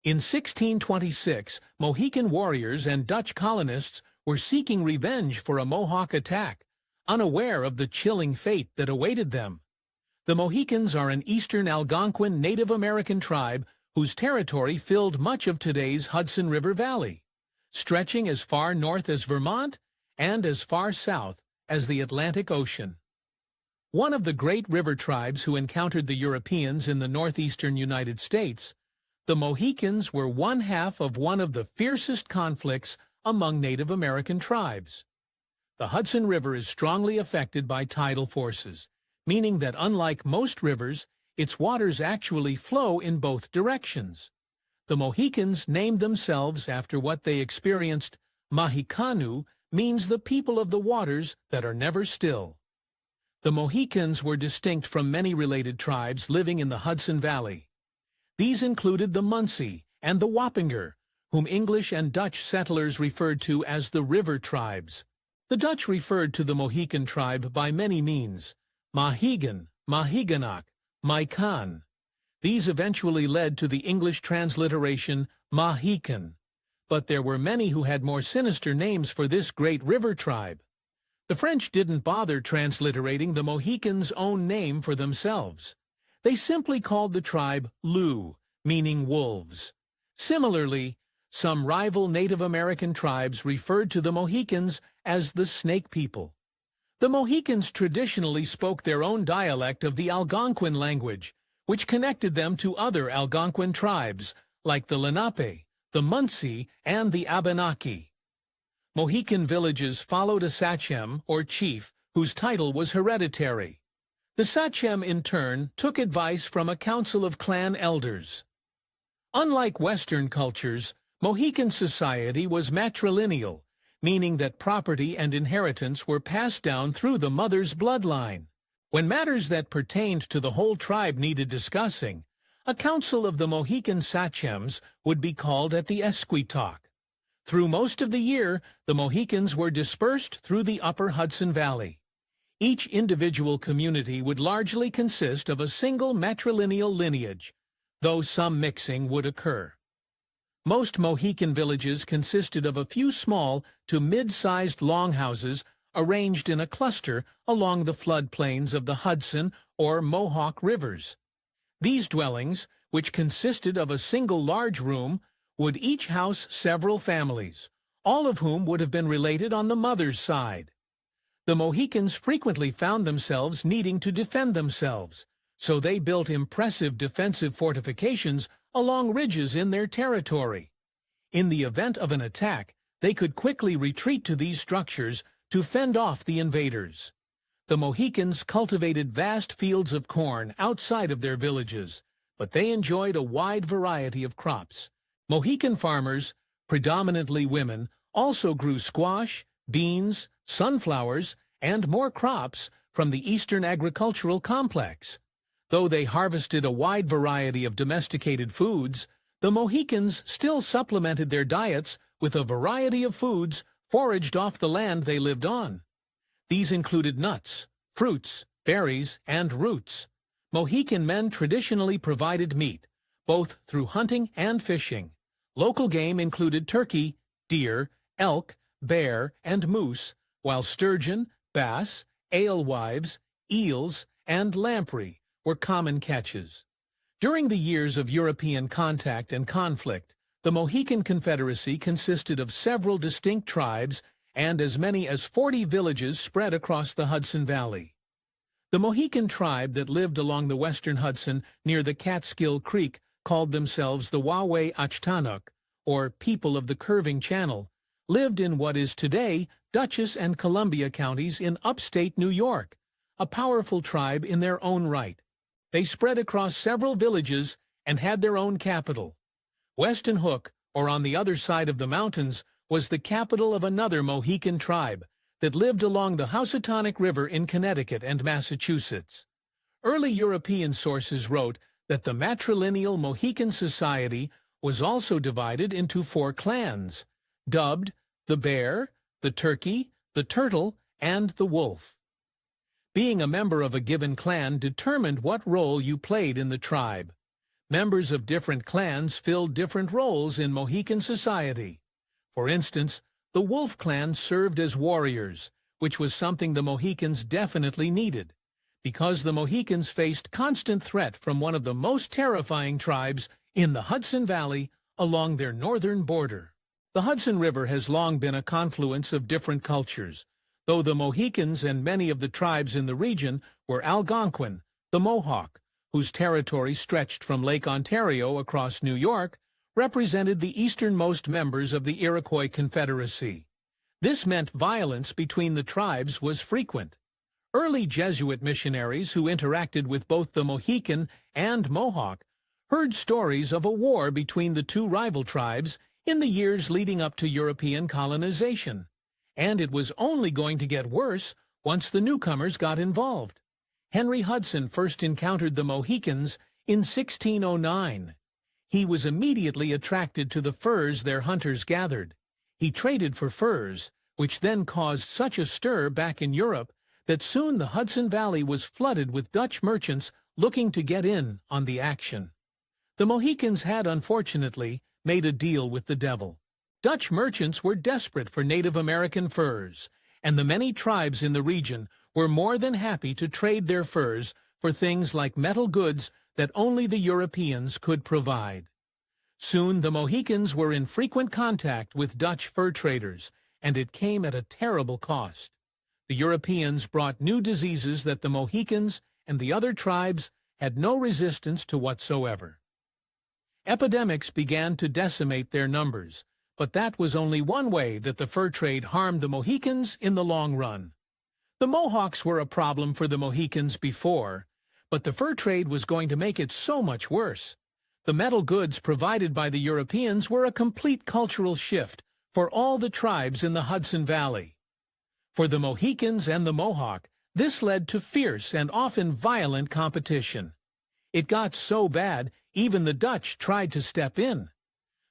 In 1626, Mohican warriors and Dutch colonists were seeking revenge for a Mohawk attack, unaware of the chilling fate that awaited them. The Mohicans are an eastern Algonquin Native American tribe whose territory filled much of today's Hudson River Valley, stretching as far north as Vermont and as far south as the Atlantic Ocean. One of the great river tribes who encountered the Europeans in the northeastern United States, the Mohicans were one half of one of the fiercest conflicts among Native American tribes. The Hudson River is strongly affected by tidal forces, meaning that unlike most rivers, its waters actually flow in both directions. The Mohicans named themselves after what they experienced. Mahikanu means the people of the waters that are never still. The Mohicans were distinct from many related tribes living in the Hudson Valley. These included the Munsee and the Wappinger, whom English and Dutch settlers referred to as the river tribes. The Dutch referred to the Mohican tribe by many means: Mahigan, Mahiganak, Maikan. These eventually led to the English transliteration Mohican, but there were many who had more sinister names for this great river tribe. The French didn't bother transliterating the Mohicans' own name for themselves. They simply called the tribe Loup, meaning wolves. Similarly, some rival Native American tribes referred to the Mohicans as the Snake People. The Mohicans traditionally spoke their own dialect of the Algonquin language, which connected them to other Algonquin tribes, like the Lenape, the Munsee, and the Abenaki. Mohican villages followed a sachem, or chief, whose title was hereditary. The sachem, in turn, took advice from a council of clan elders. Unlike Western cultures, Mohican society was matrilineal, meaning that property and inheritance were passed down through the mother's bloodline. When matters that pertained to the whole tribe needed discussing, a council of the Mohican sachems would be called at the Esquetalk. Through most of the year, the Mohicans were dispersed through the upper Hudson Valley. Each individual community would largely consist of a single matrilineal lineage, though some mixing would occur. Most Mohican villages consisted of a few small to mid-sized longhouses arranged in a cluster along the floodplains of the Hudson or Mohawk rivers. These dwellings, which consisted of a single large room, would each house several families, all of whom would have been related on the mother's side. The Mohicans frequently found themselves needing to defend themselves, so they built impressive defensive fortifications along ridges in their territory. In the event of an attack, they could quickly retreat to these structures to fend off the invaders. The Mohicans cultivated vast fields of corn outside of their villages, but they enjoyed a wide variety of crops. Mohican farmers, predominantly women, also grew squash, beans, sunflowers, and more crops from the Eastern agricultural complex. Though they harvested a wide variety of domesticated foods, the Mohicans still supplemented their diets with a variety of foods foraged off the land they lived on. These included nuts, fruits, berries, and roots. Mohican men traditionally provided meat, both through hunting and fishing. Local game included turkey, deer, elk, bear, and moose, while sturgeon, bass, alewives, eels, and lamprey were common catches. During the years of European contact and conflict, the Mohican Confederacy consisted of several distinct tribes and as many as 40 villages spread across the Hudson Valley. The Mohican tribe that lived along the western Hudson near the Catskill Creek called themselves the Wawe-Achtanuk, or People of the Curving Channel, lived in what is today Dutchess and Columbia counties in upstate New York, a powerful tribe in their own right. They spread across several villages and had their own capital. Weston Hook, or on the other side of the mountains, was the capital of another Mohican tribe that lived along the Housatonic River in Connecticut and Massachusetts. Early European sources wrote that the matrilineal Mohican society was also divided into 4 clans, dubbed the Bear, the Turkey, the Turtle, and the Wolf. Being a member of a given clan determined what role you played in the tribe. Members of different clans filled different roles in Mohican society. For instance, the Wolf clan served as warriors, which was something the Mohicans definitely needed, because the Mohicans faced constant threat from one of the most terrifying tribes in the Hudson Valley along their northern border. The Hudson River has long been a confluence of different cultures, though the Mohicans and many of the tribes in the region were Algonquin, the Mohawk, whose territory stretched from Lake Ontario across New York, represented the easternmost members of the Iroquois Confederacy. This meant violence between the tribes was frequent. Early Jesuit missionaries who interacted with both the Mohican and Mohawk heard stories of a war between the two rival tribes in the years leading up to European colonization, and it was only going to get worse once the newcomers got involved. Henry Hudson first encountered the Mohicans in 1609. He was immediately attracted to the furs their hunters gathered. He traded for furs, which then caused such a stir back in Europe that soon the Hudson Valley was flooded with Dutch merchants looking to get in on the action. The Mohicans had, unfortunately, made a deal with the devil. Dutch merchants were desperate for Native American furs, and the many tribes in the region were more than happy to trade their furs for things like metal goods that only the Europeans could provide. Soon the Mohicans were in frequent contact with Dutch fur traders, and it came at a terrible cost. The Europeans brought new diseases that the Mohicans and the other tribes had no resistance to whatsoever. Epidemics began to decimate their numbers, but that was only one way that the fur trade harmed the Mohicans in the long run. The Mohawks were a problem for the Mohicans before, but the fur trade was going to make it so much worse. The metal goods provided by the Europeans were a complete cultural shift for all the tribes in the Hudson Valley. For the Mohicans and the Mohawk, this led to fierce and often violent competition. It got so bad, even the Dutch tried to step in.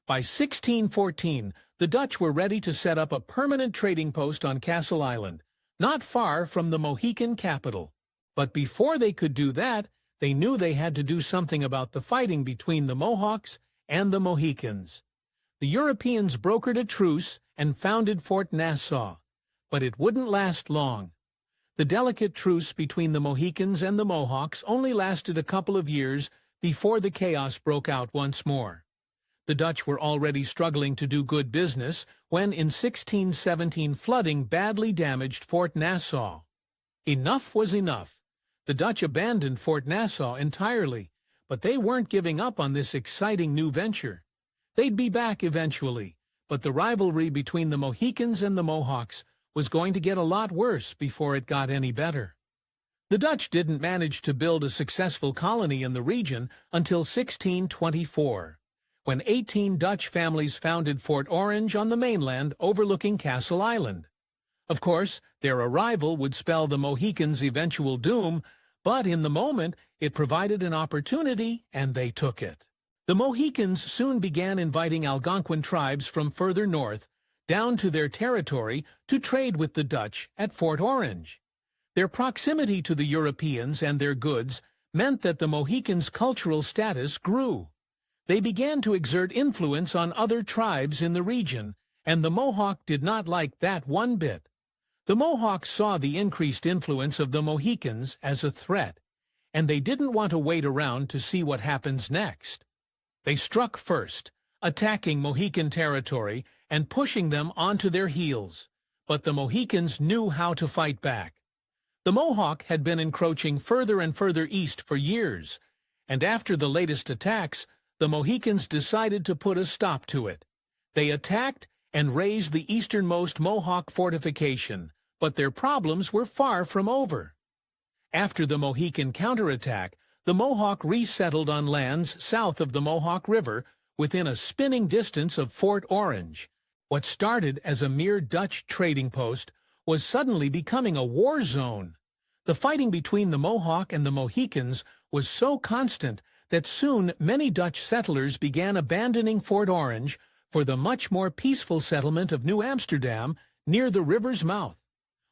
By 1614, the Dutch were ready to set up a permanent trading post on Castle Island, not far from the Mohican capital. But before they could do that, they knew they had to do something about the fighting between the Mohawks and the Mohicans. The Europeans brokered a truce and founded Fort Nassau, but it wouldn't last long. The delicate truce between the Mohicans and the Mohawks only lasted a couple of years before the chaos broke out once more. The Dutch were already struggling to do good business when in 1617 flooding badly damaged Fort Nassau. Enough was enough. The Dutch abandoned Fort Nassau entirely, but they weren't giving up on this exciting new venture. They'd be back eventually, but the rivalry between the Mohicans and the Mohawks was going to get a lot worse before it got any better. The Dutch didn't manage to build a successful colony in the region until 1624, when 18 Dutch families founded Fort Orange on the mainland overlooking Castle Island. Of course, their arrival would spell the Mohicans' eventual doom, but in the moment it provided an opportunity and they took it. The Mohicans soon began inviting Algonquin tribes from further north down to their territory to trade with the Dutch at Fort Orange. Their proximity to the Europeans and their goods meant that the Mohicans' cultural status grew. They began to exert influence on other tribes in the region, and the Mohawk did not like that one bit. The Mohawks saw the increased influence of the Mohicans as a threat, and they didn't want to wait around to see what happens next. They struck first, attacking Mohican territory and pushing them onto their heels. But the Mohicans knew how to fight back. The Mohawk had been encroaching further and further east for years, and after the latest attacks, the Mohicans decided to put a stop to it. They attacked and razed the easternmost Mohawk fortification, but their problems were far from over. After the Mohican counterattack, the Mohawk resettled on lands south of the Mohawk River within a spinning distance of Fort Orange. What started as a mere Dutch trading post was suddenly becoming a war zone. The fighting between the Mohawk and the Mohicans was so constant that soon many Dutch settlers began abandoning Fort Orange for the much more peaceful settlement of New Amsterdam near the river's mouth.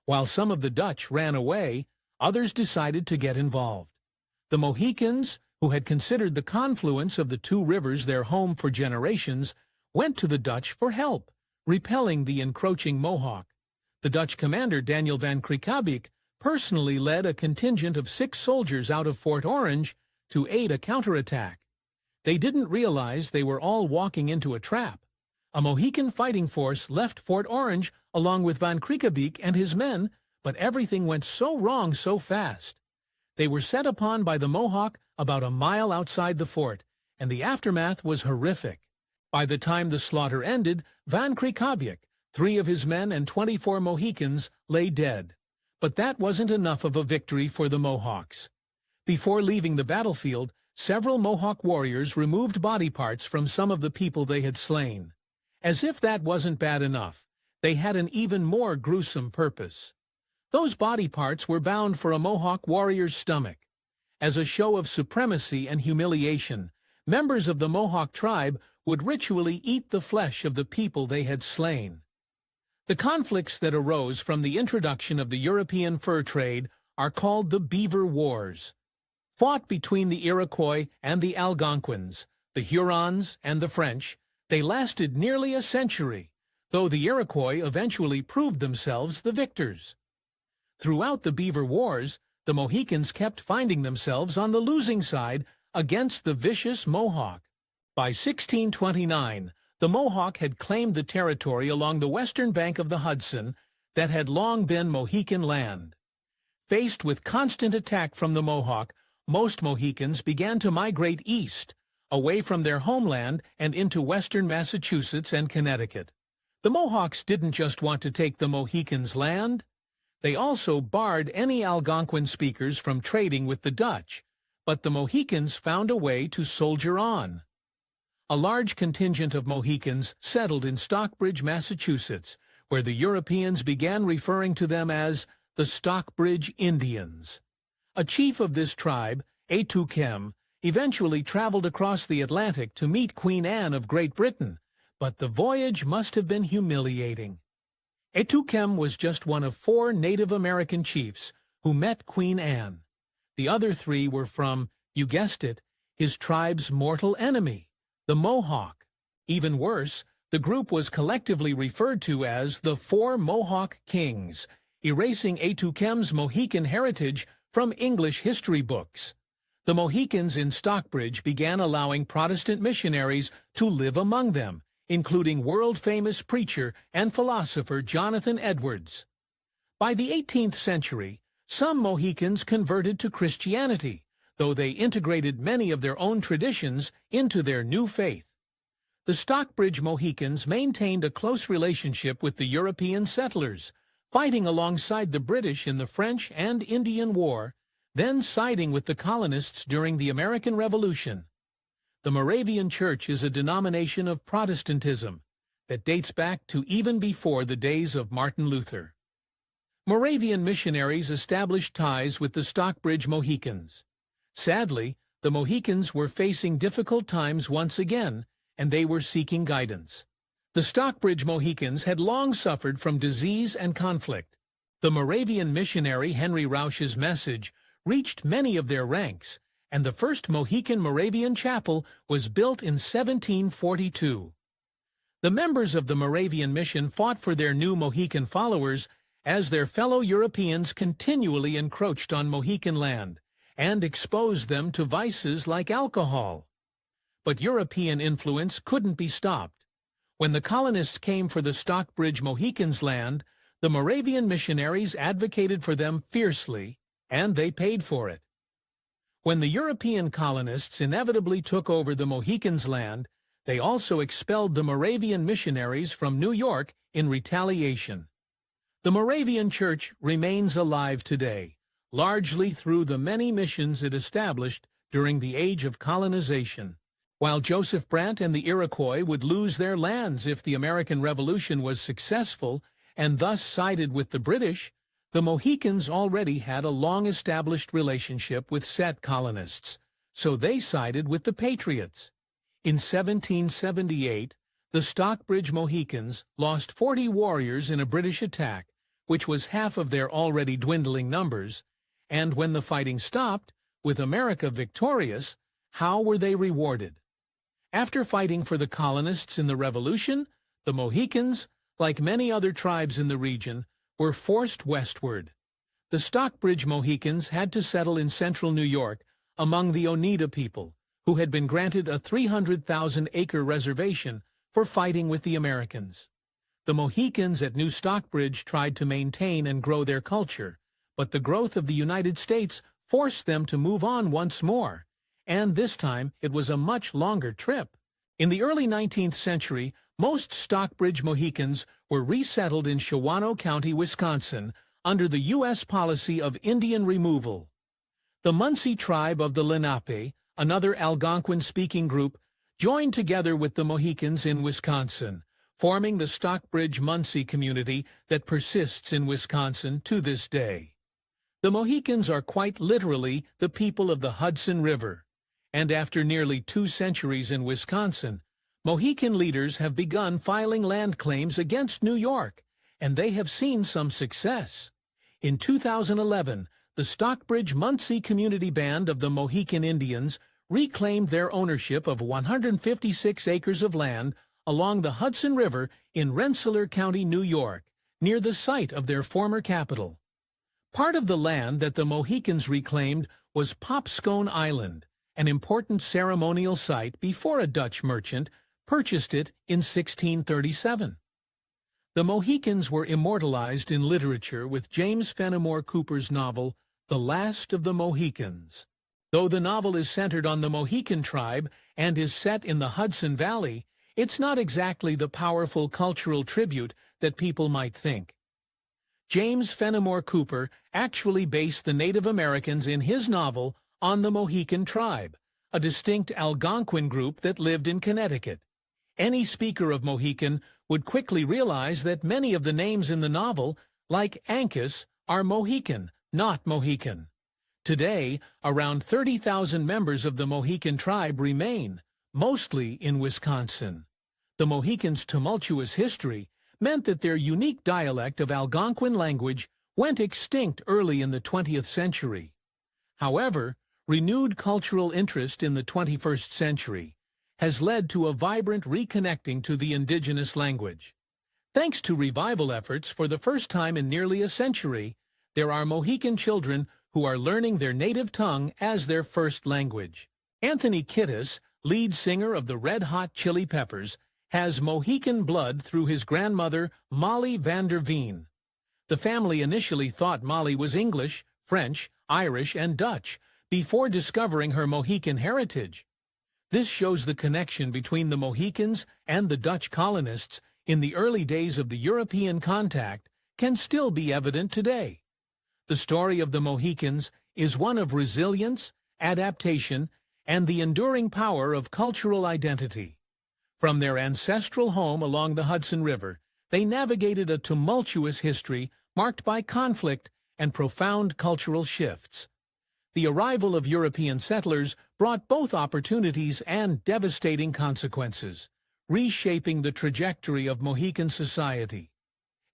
While some of the Dutch ran away, others decided to get involved. The Mohicans, who had considered the confluence of the two rivers their home for generations, went to the Dutch for help, repelling the encroaching Mohawk. The Dutch commander Daniel van Kriekabijk personally led a contingent of 6 soldiers out of Fort Orange to aid a counterattack. They didn't realize they were all walking into a trap. A Mohican fighting force left Fort Orange along with van Kriekabijk and his men, but everything went so wrong so fast. They were set upon by the Mohawk about a mile outside the fort, and the aftermath was horrific. By the time the slaughter ended, van Kriekabijk, 3 of his men and 24 Mohicans lay dead. But that wasn't enough of a victory for the Mohawks. Before leaving the battlefield, several Mohawk warriors removed body parts from some of the people they had slain. As if that wasn't bad enough, they had an even more gruesome purpose. Those body parts were bound for a Mohawk warrior's stomach. As a show of supremacy and humiliation, members of the Mohawk tribe would ritually eat the flesh of the people they had slain. The conflicts that arose from the introduction of the European fur trade are called the Beaver Wars. Fought between the Iroquois and the Algonquins, the Hurons and the French, they lasted nearly a century, though the Iroquois eventually proved themselves the victors. Throughout the Beaver Wars, the Mohicans kept finding themselves on the losing side against the vicious Mohawk. By 1629, the Mohawk had claimed the territory along the western bank of the Hudson that had long been Mohican land. Faced with constant attack from the Mohawk, most Mohicans began to migrate east, away from their homeland and into western Massachusetts and Connecticut. The Mohawks didn't just want to take the Mohicans' land. They also barred any Algonquin speakers from trading with the Dutch, but the Mohicans found a way to soldier on. A large contingent of Mohicans settled in Stockbridge, Massachusetts, where the Europeans began referring to them as the Stockbridge Indians. A chief of this tribe, Etukem, eventually traveled across the Atlantic to meet Queen Anne of Great Britain, but the voyage must have been humiliating. Etukem was just one of 4 Native American chiefs who met Queen Anne. The other 3 were from, you guessed it, his tribe's mortal enemy, the Mohawk. Even worse, the group was collectively referred to as the 4 Mohawk Kings, erasing Etukem's Mohican heritage from English history books. The Mohicans in Stockbridge began allowing Protestant missionaries to live among them, including world-famous preacher and philosopher Jonathan Edwards. By the 18th century, some Mohicans converted to Christianity, though they integrated many of their own traditions into their new faith. The Stockbridge Mohicans maintained a close relationship with the European settlers, fighting alongside the British in the French and Indian War, then siding with the colonists during the American Revolution. The Moravian Church is a denomination of Protestantism that dates back to even before the days of Martin Luther. Moravian missionaries established ties with the Stockbridge Mohicans. Sadly, the Mohicans were facing difficult times once again, and they were seeking guidance. The Stockbridge Mohicans had long suffered from disease and conflict. The Moravian missionary Henry Rausch's message reached many of their ranks, and the first Mohican Moravian chapel was built in 1742. The members of the Moravian mission fought for their new Mohican followers as their fellow Europeans continually encroached on Mohican land and exposed them to vices like alcohol. But European influence couldn't be stopped. When the colonists came for the Stockbridge Mohicans' land, the Moravian missionaries advocated for them fiercely, and they paid for it. When the European colonists inevitably took over the Mohicans' land, they also expelled the Moravian missionaries from New York in retaliation. The Moravian Church remains alive today, largely through the many missions it established during the age of colonization. While Joseph Brant and the Iroquois would lose their lands if the American Revolution was successful and thus sided with the British, the Mohicans already had a long-established relationship with set colonists, so they sided with the Patriots. In 1778, the Stockbridge Mohicans lost 40 warriors in a British attack, which was half of their already dwindling numbers, and when the fighting stopped, with America victorious, how were they rewarded? After fighting for the colonists in the Revolution, the Mohicans, like many other tribes in the region, were forced westward. The Stockbridge Mohicans had to settle in central New York among the Oneida people, who had been granted a 300,000-acre reservation for fighting with the Americans. The Mohicans at New Stockbridge tried to maintain and grow their culture, but the growth of the United States forced them to move on once more, and this time it was a much longer trip. In the early 19th century, most Stockbridge Mohicans were resettled in Shawano County, Wisconsin, under the U.S. policy of Indian removal. The Munsee tribe of the Lenape, another Algonquin-speaking group, joined together with the Mohicans in Wisconsin, forming the Stockbridge-Munsee community that persists in Wisconsin to this day. The Mohicans are quite literally the people of the Hudson River, and after nearly 2 centuries in Wisconsin, Mohican leaders have begun filing land claims against New York, and they have seen some success. In 2011, the Stockbridge-Munsee Community Band of the Mohican Indians reclaimed their ownership of 156 acres of land along the Hudson River in Rensselaer County, New York, near the site of their former capital. Part of the land that the Mohicans reclaimed was Popscone Island, an important ceremonial site before a Dutch merchant purchased it in 1637. The Mohicans were immortalized in literature with James Fenimore Cooper's novel, The Last of the Mohicans. Though the novel is centered on the Mohican tribe and is set in the Hudson Valley, it's not exactly the powerful cultural tribute that people might think. James Fenimore Cooper actually based the Native Americans in his novel on the Mohican tribe, a distinct Algonquin group that lived in Connecticut. Any speaker of Mohican would quickly realize that many of the names in the novel, like Ancus, are Mohican, not Mohican. Today, around 30,000 members of the Mohican tribe remain, mostly in Wisconsin. The Mohicans' tumultuous history meant that their unique dialect of Algonquin language went extinct early in the 20th century. However, renewed cultural interest in the 21st century has led to a vibrant reconnecting to the indigenous language. Thanks to revival efforts for the first time in nearly a century, there are Mohican children who are learning their native tongue as their first language. Anthony Kiedis, lead singer of the Red Hot Chili Peppers, has Mohican blood through his grandmother, Molly Vander Veen. The family initially thought Molly was English, French, Irish, and Dutch before discovering her Mohican heritage. This shows the connection between the Mohicans and the Dutch colonists in the early days of the European contact can still be evident today. The story of the Mohicans is one of resilience, adaptation, and the enduring power of cultural identity. From their ancestral home along the Hudson River, they navigated a tumultuous history marked by conflict and profound cultural shifts. The arrival of European settlers brought both opportunities and devastating consequences, reshaping the trajectory of Mohican society.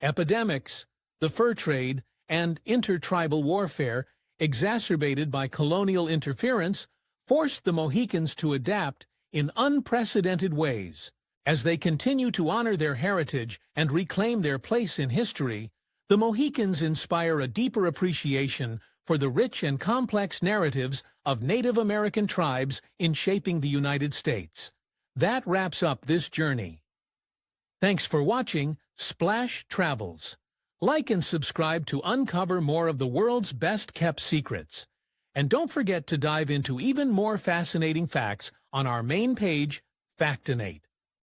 Epidemics, the fur trade, and intertribal warfare, exacerbated by colonial interference, forced the Mohicans to adapt in unprecedented ways. As they continue to honor their heritage and reclaim their place in history, the Mohicans inspire a deeper appreciation for the rich and complex narratives of Native American tribes in shaping the United States. That wraps up this journey. Thanks for watching Splash Travels. Like and subscribe to uncover more of the world's best-kept secrets. And don't forget to dive into even more fascinating facts on our main page, Factinate.